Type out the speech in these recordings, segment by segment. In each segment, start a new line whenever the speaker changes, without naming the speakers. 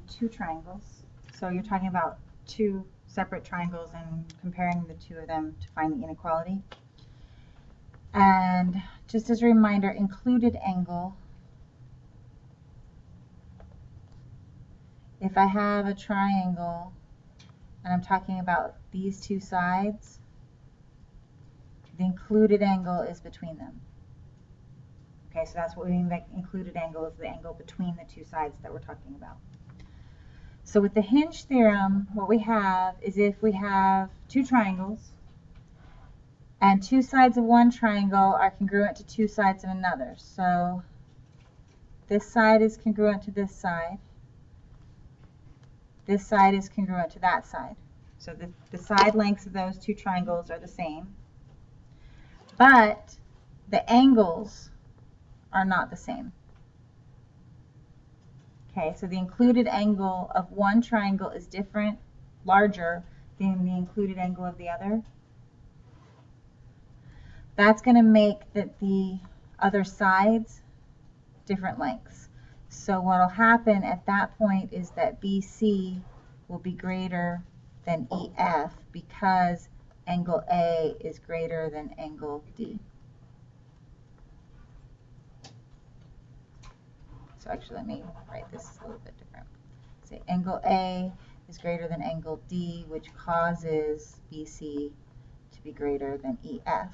two triangles. So you're talking about two separate triangles and comparing the two of them to find the inequality. And just as a reminder, included angle. If I have a triangle and I'm talking about these two sides, the included angle is between them. Okay, so that's what we mean by included angle, is the angle between the two sides that we're talking about. So with the Hinge theorem, what we have is if we have two triangles and two sides of one triangle are congruent to two sides of another. So this side is congruent to this side. This side is congruent to that side. So the side lengths of those two triangles are the same. But the angles are not the same. Okay, so the included angle of one triangle is different, larger than the included angle of the other. That's going to make the other sides different lengths. So what will happen at that point is that BC will be greater than EF because angle A is greater than angle D. So actually, let me write this a little bit different. Say angle A is greater than angle D, which causes BC to be greater than EF.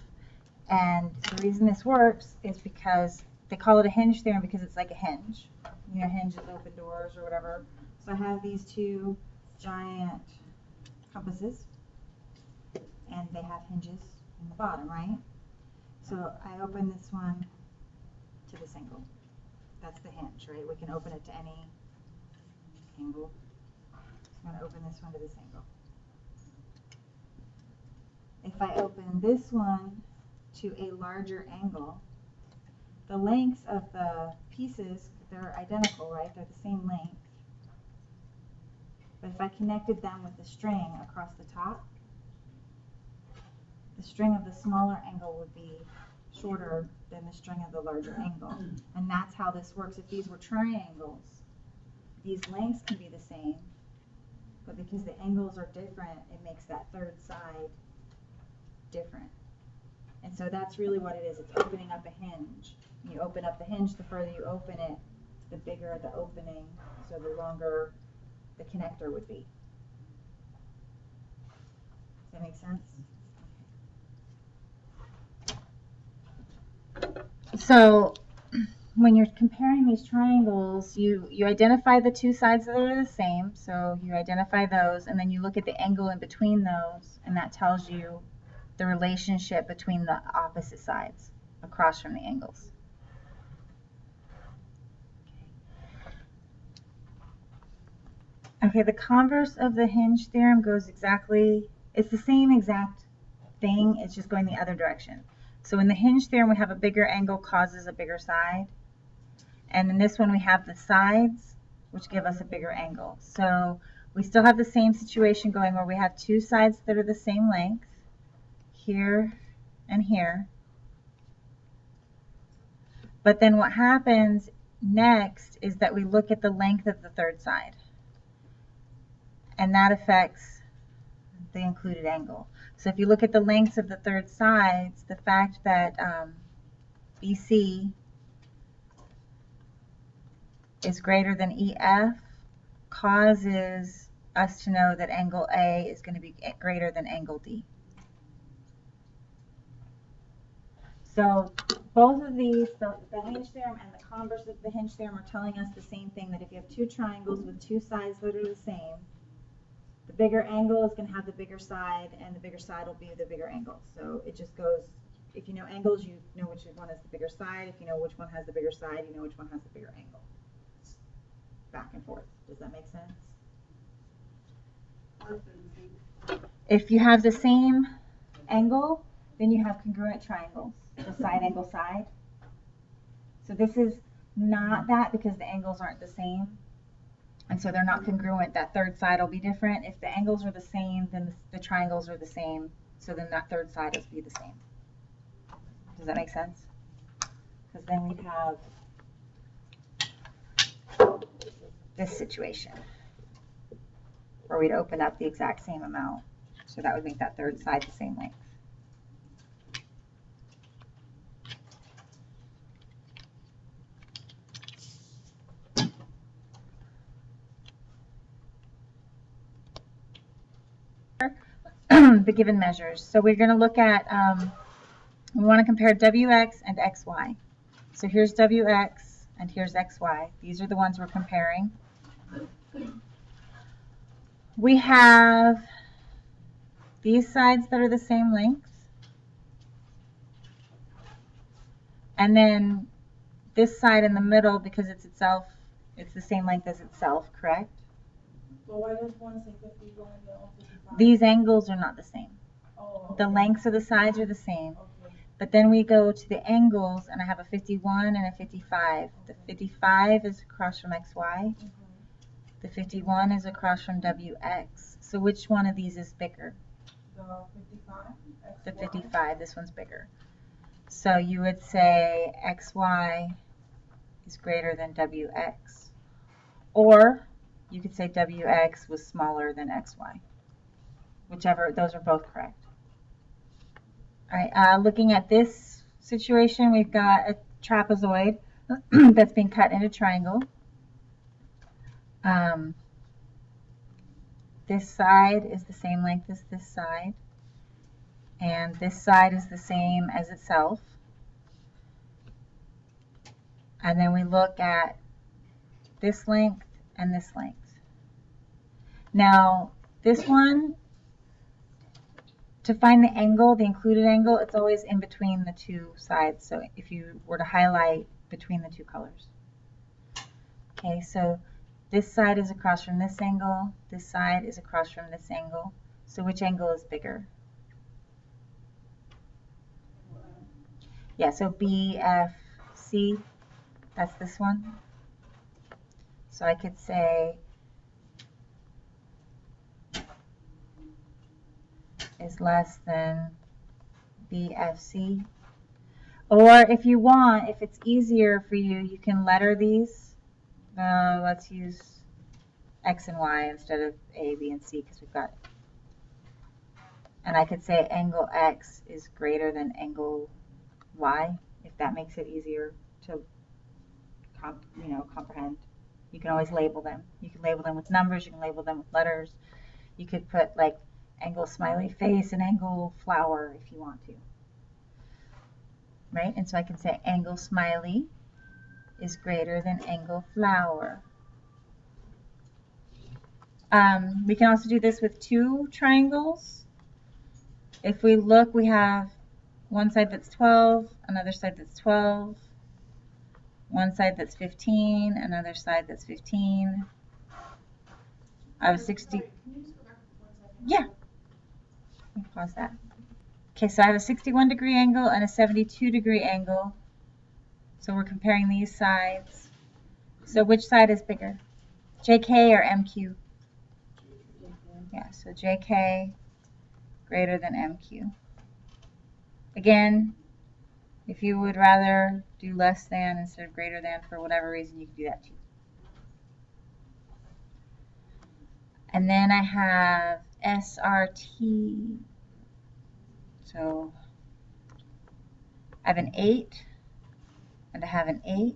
And the reason this works is because they call it a hinge theorem because it's like a hinge. You know, hinges open doors or whatever. So I have these two giant compasses, and they have hinges in the bottom, right? So I open this one to this angle. That's the hinge, right? We can open it to any angle. So I'm going to open this one to this angle. If I open this one to a larger angle, the lengths of the pieces, they're identical, right? They're the same length. But if I connected them with a string across the top, the string of the smaller angle would be shorter than the string of the larger angle. And that's how this works. If these were triangles, these lengths can be the same, but because the angles are different, it makes that third side different. And so that's really what it is. It's opening up a hinge. You open up the hinge, the further you open it, the bigger the opening, so the longer the connector would be. Does that make sense? So when you're comparing these triangles, you identify the two sides that are the same. So you identify those, and then you look at the angle in between those, and that tells you the relationship between the opposite sides across from the angles. Okay, the converse of the hinge theorem goes exactly, it's the same exact thing, it's just going the other direction. So in the hinge theorem, we have a bigger angle causes a bigger side. And in this one, we have the sides, which give us a bigger angle. So we still have the same situation going where we have two sides that are the same length, here and here. But then what happens next is that we look at the length of the third side. And that affects the included angle. So if you look at the lengths of the third sides, the fact that BC is greater than EF causes us to know that angle A is going to be greater than angle D. So both of these, the hinge theorem and the converse of the hinge theorem, are telling us the same thing, that if you have two triangles with two sides that are the same, the bigger angle is going to have the bigger side, and the bigger side will be the bigger angle. So it just goes, if you know angles, you know which one has the bigger side. If you know which one has the bigger side, you know which one has the bigger angle. Back and forth. Does that make sense? If you have the same angle, then you have congruent triangles, so side angle side. So this is not that because the angles aren't the same. And so they're not congruent. That third side will be different. If the angles are the same, then the triangles are the same. So then that third side will be the same. Does that make sense? Because then we have this situation. where we'd open up the exact same amount. So that would make that third side the same length. The given measures. So we're going to look at, we want to compare WX and XY. So here's WX and here's XY. These are the ones we're comparing. We have these sides that are the same length. And then this side in the middle, because it's itself, it's the same length as itself, correct?
But why does one say 51 and the other 55?
These angles are not the same.
Oh, okay.
The lengths of the sides are the same.
Okay.
But then we go to the angles, and I have a 51 and a 55. The 55 is across from XY. The 51 is across from WX. So which one of these is bigger?
The 55?
The 55. This one's bigger. So you would say XY is greater than WX. Or you could say WX was smaller than XY. Whichever, those are both correct. All right, looking at this situation, we've got a trapezoid that's being cut into a triangle. This side is the same length as this side, and this side is the same as itself. And then we look at this length and this length. Now, this one, to find the angle, the included angle, it's always in between the two sides. So if you were to highlight between the two colors. Okay, so this side is across from this angle. This side is across from this angle. So which angle is bigger? Yeah, so BFC, that's this one. So I could say is less than BFC. Or if you want, if it's easier for you, you can letter these. Let's use X and Y instead of A, B, and C because we've got it. And I could say angle X is greater than angle Y, if that makes it easier to comprehend. You can always label them. You can label them with numbers, you can label them with letters. You could put like angle smiley face and angle flower if you want to. Right? And so I can say angle smiley is greater than angle flower. We can also do this with two triangles. If we look, we have one side that's 12, another side that's 12, one side that's 15, another side that's 15. I have 60.
Can you just go back 1 second?
Yeah. Let me pause that. Okay, so I have a 61-degree angle and a 72-degree angle. So we're comparing these sides. So which side is bigger? JK or MQ? Yeah, so JK greater than MQ. Again, if you would rather do less than instead of greater than for whatever reason, you can do that too. And then I have SRT. So I have an 8 and I have an 8.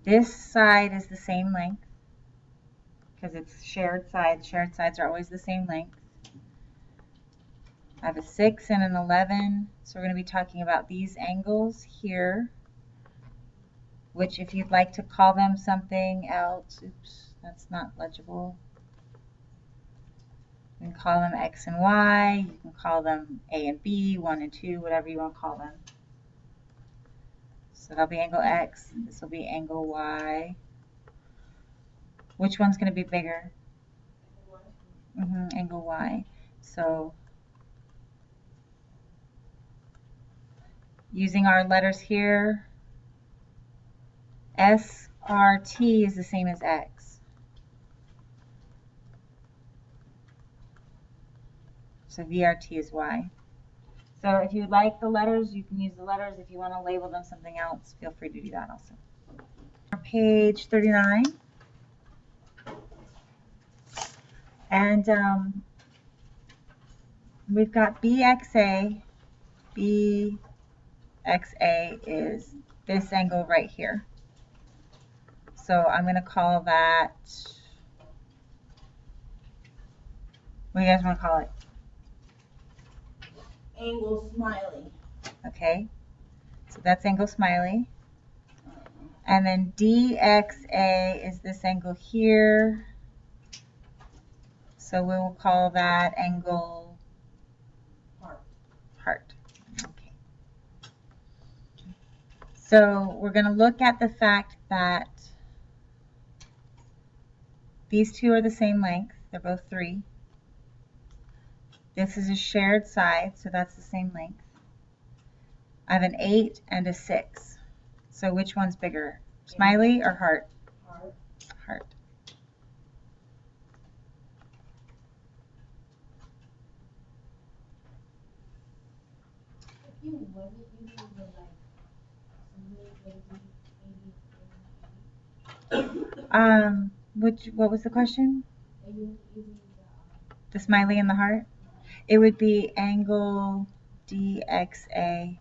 This side is the same length because it's shared sides. Shared sides are always the same length. I have a 6 and an 11. So we're going to be talking about these angles here, which if you'd like to call them something else, oops, that's not legible. You can call them X and Y. You can call them A and B, 1 and 2, whatever you want to call them. So that'll be angle X. This will be angle Y. Which one's going to be bigger? Angle Y. So using our letters here, SRT is the same as X. So VRT is Y. So if you like the letters, you can use the letters. If you want to label them something else, feel free to do that also. Page 39. And we've got BXA. BXA is this angle right here. So I'm going to call that, what do you guys want to call it?
Angle smiley.
Okay, so that's angle smiley. And then DXA is this angle here. So we will call that angle heart. Okay. So we're going to look at the fact that these two are the same length. They're both 3. This is a shared side, so that's the same length. I have an 8 and a 6. So which one's bigger? Smiley or heart? Heart. What was the question? The smiley and the heart? It would be angle DXA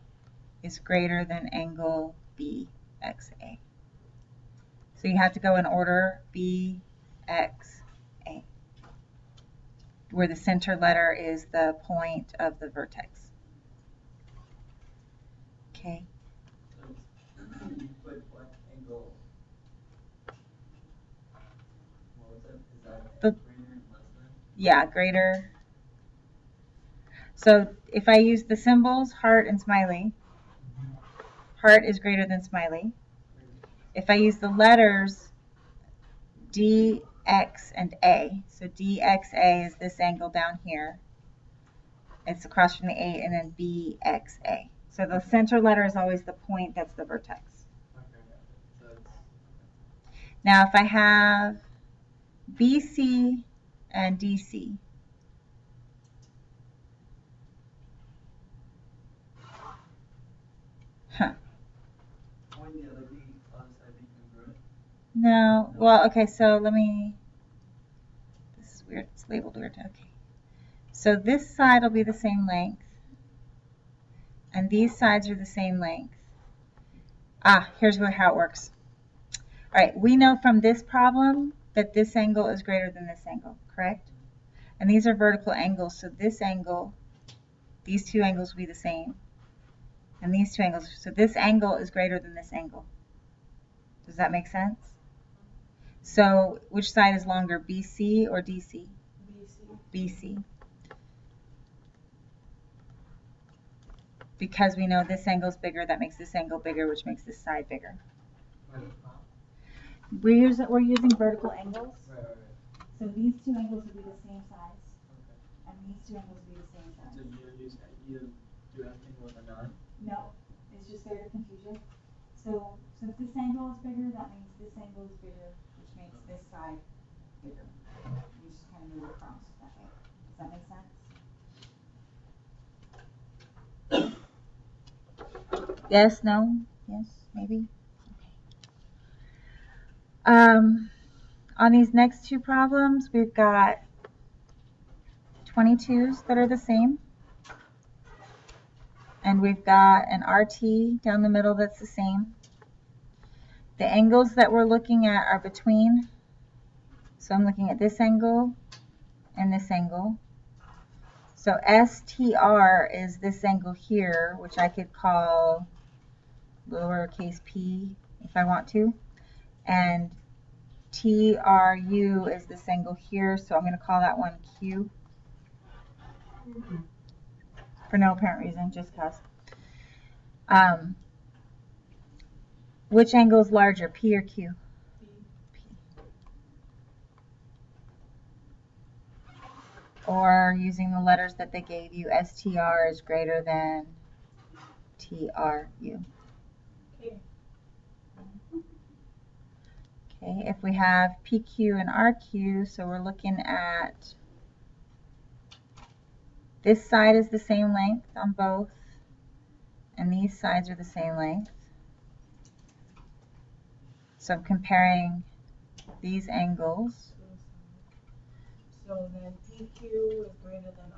is greater than angle BXA. So you have to go in order BXA, where the center letter is the point of the vertex. Okay.
You put what angle? What was that? Is that greater and less than?
Yeah, greater. So if I use the symbols heart and smiley, heart is greater than smiley. If I use the letters D, X, and A, so DXA is this angle down here. It's across from the 8, and then BXA. So the center letter is always the point that's the vertex.
Okay.
Now if I have BC and DC,
Wouldn't the other side be congruent?
no, well, okay, so let me, this is weird, it's labeled weird, okay. So this side will be the same length, and these sides are the same length. Here's how it works. All right, we know from this problem that this angle is greater than this angle, correct? And these are vertical angles, so this angle, these two angles will be the same. And these two angles, so this angle is greater than this angle. Does that make sense? So which side is longer, BC or DC? BC. Because we know this angle is bigger, that makes this angle bigger, which makes this side bigger. We're using vertical angles.
Right.
So these two angles will be the same size.
Okay.
And these two angles will be the same size.
So you do everything with a 9?
No, it's just there to confuse you. So since this angle is bigger, that means this angle is bigger, which makes this side bigger. You just kind of move across that way. Does that make sense? Yes, no, yes, maybe. Okay. On these next two problems, we've got 22s that are the same. And we've got an RT down the middle that's the same. The angles that we're looking at are between. So I'm looking at this angle and this angle. So STR is this angle here, which I could call lowercase p if I want to. And TRU is this angle here, so I'm going to call that one Q. For no apparent reason, just because. Which angle is larger, P or Q? P. Or using the letters that they gave you, STR is greater than TRU. Okay, if we have PQ and RQ, so we're looking at this side is the same length on both, and these sides are the same length. So I'm comparing these angles.
So then PQ is greater than